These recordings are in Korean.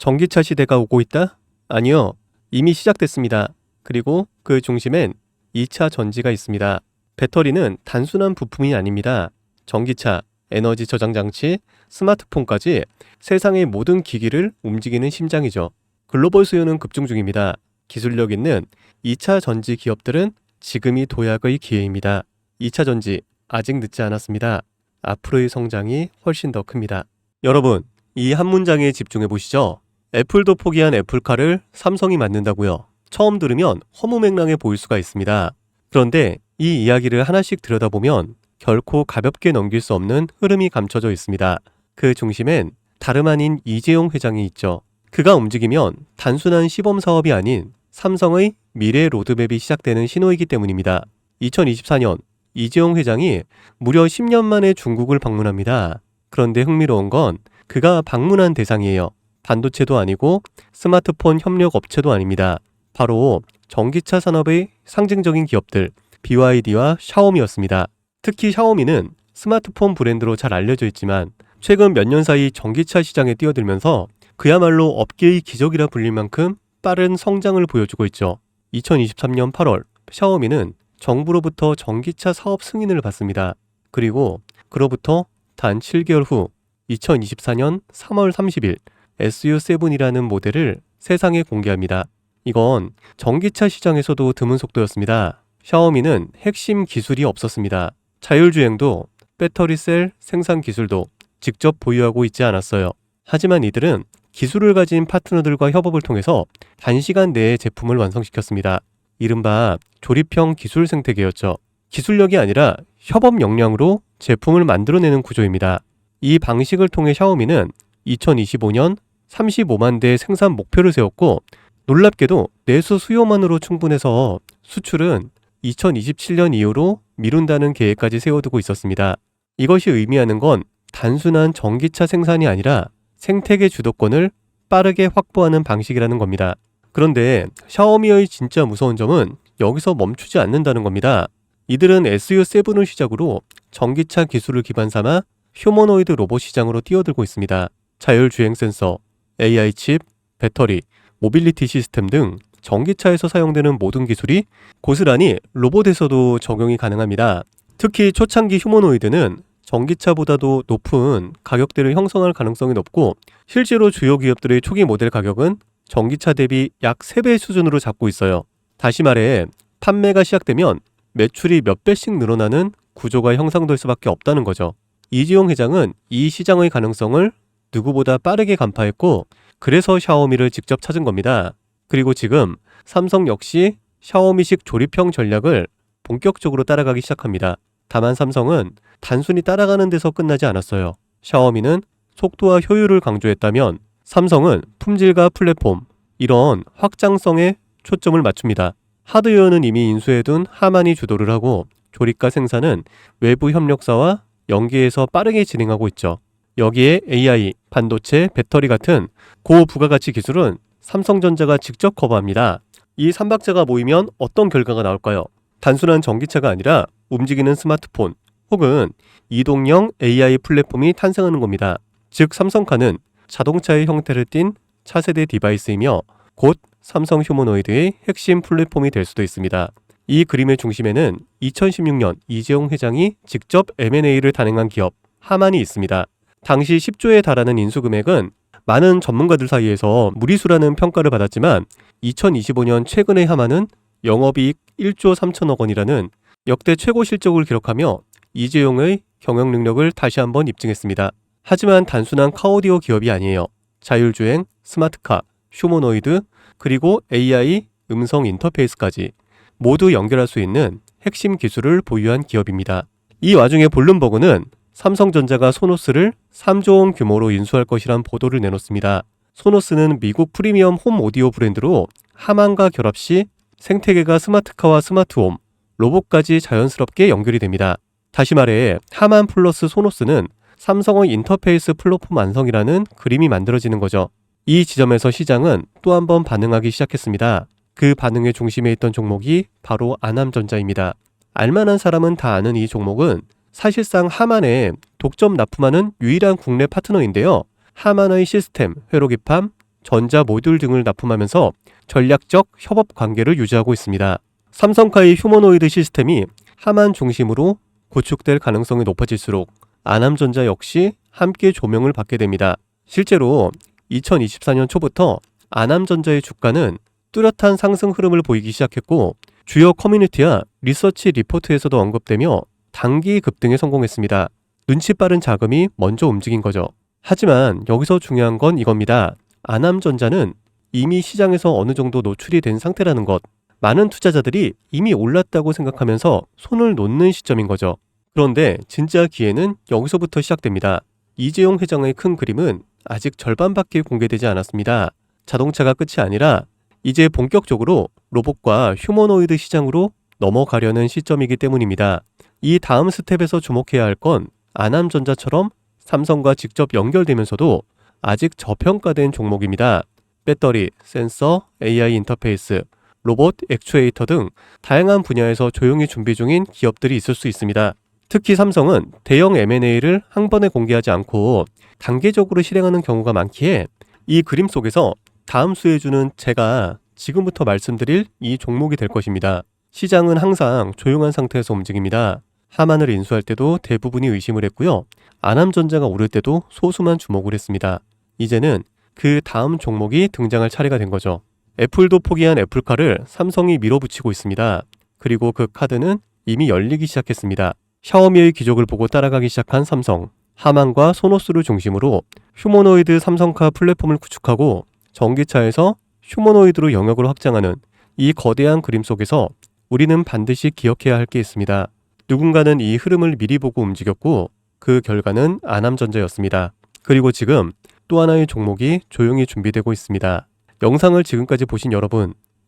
전기차 시대가 오고 있다? 아니요. 이미 시작됐습니다. 그리고 그 중심엔 2차 전지가 있습니다. 배터리는 단순한 부품이 아닙니다. 전기차, 에너지 저장 장치, 스마트폰까지 세상의 모든 기기를 움직이는 심장이죠. 글로벌 수요는 급증 중입니다. 기술력 있는 2차 전지 기업들은 지금이 도약의 기회입니다. 2차 전지 아직 늦지 않았습니다. 앞으로의 성장이 훨씬 더 큽니다. 여러분, 이 한 문장에 집중해 보시죠. 애플도 포기한 애플카를 삼성이 만든다고요. 처음 들으면 허무맹랑해 보일 수가 있습니다. 그런데 이 이야기를 하나씩 들여다보면 결코 가볍게 넘길 수 없는 흐름이 감춰져 있습니다. 그 중심엔 다름 아닌 이재용 회장이 있죠. 그가 움직이면 단순한 시범 사업이 아닌 삼성의 미래 로드맵이 시작되는 신호이기 때문입니다. 2024년 이재용 회장이 무려 10년 만에 중국을 방문합니다. 그런데 흥미로운 건 그가 방문한 대상이에요. 반도체도 아니고 스마트폰 협력 업체도 아닙니다. 바로 전기차 산업의 상징적인 기업들 BYD와 샤오미였습니다. 특히 샤오미는 스마트폰 브랜드로 잘 알려져 있지만 최근 몇 년 사이 전기차 시장에 뛰어들면서 그야말로 업계의 기적이라 불릴 만큼 빠른 성장을 보여주고 있죠. 2023년 8월 샤오미는 정부로부터 전기차 사업 승인을 받습니다. 그리고 그로부터 단 7개월 후 2024년 3월 30일 SU7이라는 모델을 세상에 공개합니다. 이건 전기차 시장에서도 드문 속도였습니다. 샤오미는 핵심 기술이 없었습니다. 자율주행도 배터리셀 생산 기술도 직접 보유하고 있지 않았어요. 하지만 이들은 기술을 가진 파트너들과 협업을 통해서 단시간 내에 제품을 완성시켰습니다. 이른바 조립형 기술 생태계였죠. 기술력이 아니라 협업 역량으로 제품을 만들어내는 구조입니다. 이 방식을 통해 샤오미는 2025년 35만 대 생산 목표를 세웠고 놀랍게도 내수 수요만으로 충분해서 수출은 2027년 이후로 미룬다는 계획까지 세워두고 있었습니다. 이것이 의미하는 건 단순한 전기차 생산이 아니라 생태계 주도권을 빠르게 확보하는 방식이라는 겁니다. 그런데 샤오미의 진짜 무서운 점은 여기서 멈추지 않는다는 겁니다. 이들은 SU7을 시작으로 전기차 기술을 기반 삼아 휴머노이드 로봇 시장으로 뛰어들고 있습니다. 자율주행 센서, AI 칩, 배터리, 모빌리티 시스템 등 전기차에서 사용되는 모든 기술이 고스란히 로봇에서도 적용이 가능합니다. 특히 초창기 휴머노이드는 전기차보다도 높은 가격대를 형성할 가능성이 높고 실제로 주요 기업들의 초기 모델 가격은 전기차 대비 약 3배 수준으로 잡고 있어요. 다시 말해 판매가 시작되면 매출이 몇 배씩 늘어나는 구조가 형성될 수밖에 없다는 거죠. 이재용 회장은 이 시장의 가능성을 누구보다 빠르게 간파했고 그래서 샤오미를 직접 찾은 겁니다. 그리고 지금 삼성 역시 샤오미식 조립형 전략을 본격적으로 따라가기 시작합니다. 다만 삼성은 단순히 따라가는 데서 끝나지 않았어요. 샤오미는 속도와 효율을 강조했다면 삼성은 품질과 플랫폼, 이런 확장성에 초점을 맞춥니다. 하드웨어는 이미 인수해둔 하만이 주도를 하고 조립과 생산은 외부 협력사와 연계해서 빠르게 진행하고 있죠. 여기에 AI, 반도체, 배터리 같은 고부가가치 기술은 삼성전자가 직접 커버합니다. 이 삼박자가 모이면 어떤 결과가 나올까요? 단순한 전기차가 아니라 움직이는 스마트폰 혹은 이동형 AI 플랫폼이 탄생하는 겁니다. 즉 삼성카는 자동차의 형태를 띤 차세대 디바이스이며 곧 삼성 휴머노이드의 핵심 플랫폼이 될 수도 있습니다. 이 그림의 중심에는 2016년 이재용 회장이 직접 M&A를 단행한 기업 하만이 있습니다. 당시 10조에 달하는 인수금액은 많은 전문가들 사이에서 무리수라는 평가를 받았지만 2025년 최근의 하만은 영업이익 1조 3천억 원이라는 역대 최고 실적을 기록하며 이재용의 경영 능력을 다시 한번 입증했습니다. 하지만 단순한 카오디오 기업이 아니에요. 자율주행, 스마트카, 휴머노이드, 그리고 AI, 음성 인터페이스까지 모두 연결할 수 있는 핵심 기술을 보유한 기업입니다. 이 와중에 블룸버그는 삼성전자가 소노스를 3조 원 규모로 인수할 것이란 보도를 내놓습니다. 소노스는 미국 프리미엄 홈 오디오 브랜드로 하만과 결합 시 생태계가 스마트카와 스마트홈, 로봇까지 자연스럽게 연결이 됩니다. 다시 말해 하만 플러스 소노스는 삼성의 인터페이스 플랫폼 완성이라는 그림이 만들어지는 거죠. 이 지점에서 시장은 또 한 번 반응하기 시작했습니다. 그 반응의 중심에 있던 종목이 바로 아남전자입니다. 알만한 사람은 다 아는 이 종목은 사실상 하만에 독점 납품하는 유일한 국내 파트너인데요. 하만의 시스템, 회로기판, 전자 모듈 등을 납품하면서 전략적 협업 관계를 유지하고 있습니다. 삼성카의 휴머노이드 시스템이 하만 중심으로 구축될 가능성이 높아질수록 아남전자 역시 함께 조명을 받게 됩니다. 실제로 2024년 초부터 아남전자의 주가는 뚜렷한 상승 흐름을 보이기 시작했고 주요 커뮤니티와 리서치 리포트에서도 언급되며 단기 급등에 성공했습니다. 눈치 빠른 자금이 먼저 움직인 거죠. 하지만 여기서 중요한 건 이겁니다. 아남전자는 이미 시장에서 어느 정도 노출이 된 상태라는 것. 많은 투자자들이 이미 올랐다고 생각하면서 손을 놓는 시점인 거죠. 그런데 진짜 기회는 여기서부터 시작됩니다. 이재용 회장의 큰 그림은 아직 절반밖에 공개되지 않았습니다. 자동차가 끝이 아니라 이제 본격적으로 로봇과 휴머노이드 시장으로 넘어가려는 시점이기 때문입니다. 이 다음 스텝에서 주목해야 할 건 아남전자처럼 삼성과 직접 연결되면서도 아직 저평가된 종목입니다. 배터리, 센서, AI 인터페이스, 로봇, 액추에이터 등 다양한 분야에서 조용히 준비 중인 기업들이 있을 수 있습니다. 특히 삼성은 대형 M&A를 한 번에 공개하지 않고 단계적으로 실행하는 경우가 많기에 이 그림 속에서 다음 수혜주는 제가 지금부터 말씀드릴 이 종목이 될 것입니다. 시장은 항상 조용한 상태에서 움직입니다. 하만을 인수할 때도 대부분이 의심을 했고요. 아남전자가 오를 때도 소수만 주목을 했습니다. 이제는 그 다음 종목이 등장할 차례가 된 거죠. 애플도 포기한 애플카를 삼성이 밀어붙이고 있습니다. 그리고 그 카드는 이미 열리기 시작했습니다. 샤오미의 기적을 보고 따라가기 시작한 삼성, 하만과 소노스를 중심으로 휴머노이드 삼성카 플랫폼을 구축하고 전기차에서 휴머노이드로 영역을 확장하는 이 거대한 그림 속에서 우리는 반드시 기억해야 할 게 있습니다. 누군가는 이 흐름을 미리 보고 움직였고 그 결과는 아남전자였습니다. 그리고 지금 또 하나의 종목이 조용히 준비되고 있습니다. 영상을 지금까지 보신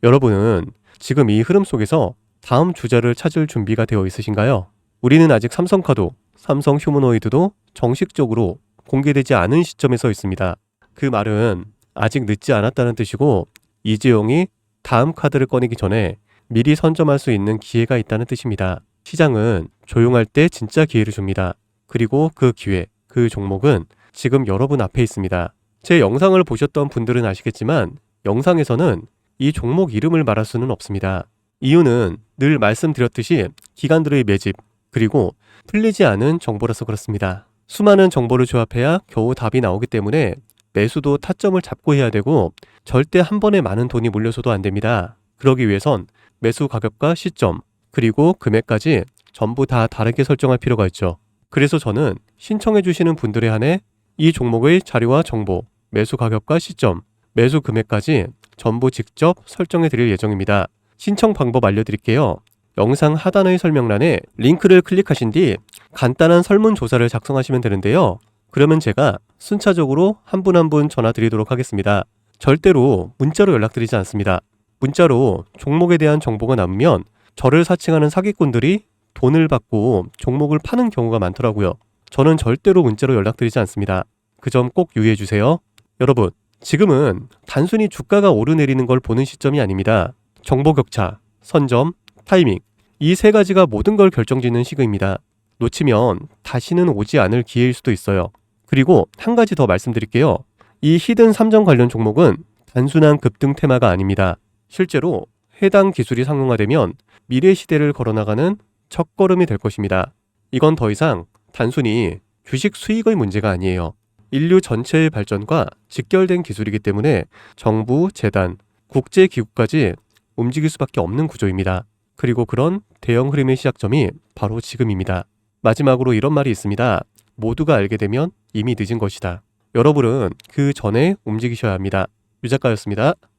여러분은 지금 이 흐름 속에서 다음 주자를 찾을 준비가 되어 있으신가요? 우리는 아직 삼성카도, 삼성 휴머노이드도 정식적으로 공개되지 않은 시점에 서 있습니다. 그 말은 아직 늦지 않았다는 뜻이고 이재용이 다음 카드를 꺼내기 전에 미리 선점할 수 있는 기회가 있다는 뜻입니다. 시장은 조용할 때 진짜 기회를 줍니다. 그리고 그 기회, 그 종목은 지금 여러분 앞에 있습니다. 제 영상을 보셨던 분들은 아시겠지만 영상에서는 이 종목 이름을 말할 수는 없습니다. 이유는 늘 말씀드렸듯이 기관들의 매집, 그리고 풀리지 않은 정보라서 그렇습니다. 수많은 정보를 조합해야 겨우 답이 나오기 때문에 매수도 타점을 잡고 해야 되고 절대 한 번에 많은 돈이 몰려서도 안 됩니다. 그러기 위해선 매수 가격과 시점, 그리고 금액까지 전부 다 다르게 설정할 필요가 있죠. 그래서 저는 신청해 주시는 분들에 한해 이 종목의 자료와 정보, 매수 가격과 시점, 매수 금액까지 전부 직접 설정해 드릴 예정입니다. 신청 방법 알려드릴게요. 영상 하단의 설명란에 링크를 클릭하신 뒤 간단한 설문조사를 작성하시면 되는데요. 그러면 제가 순차적으로 한 분 한 분 전화 드리도록 하겠습니다. 절대로 문자로 연락드리지 않습니다. 문자로 종목에 대한 정보가 남으면 저를 사칭하는 사기꾼들이 돈을 받고 종목을 파는 경우가 많더라고요. 저는 절대로 문자로 연락드리지 않습니다. 그 점 꼭 유의해 주세요. 여러분, 지금은 단순히 주가가 오르내리는 걸 보는 시점이 아닙니다. 정보 격차, 선점, 타이밍, 이 세 가지가 모든 걸 결정짓는 시기입니다. 놓치면 다시는 오지 않을 기회일 수도 있어요. 그리고 한 가지 더 말씀드릴게요. 이 히든 삼정 관련 종목은 단순한 급등 테마가 아닙니다. 실제로 해당 기술이 상용화되면 미래 시대를 걸어나가는 첫걸음이 될 것입니다. 이건 더 이상 단순히 주식 수익의 문제가 아니에요. 인류 전체의 발전과 직결된 기술이기 때문에 정부, 재단, 국제기구까지 움직일 수밖에 없는 구조입니다. 그리고 그런 대형 흐름의 시작점이 바로 지금입니다. 마지막으로 이런 말이 있습니다. 모두가 알게 되면 이미 늦은 것이다. 여러분은 그 전에 움직이셔야 합니다. 유 작가였습니다.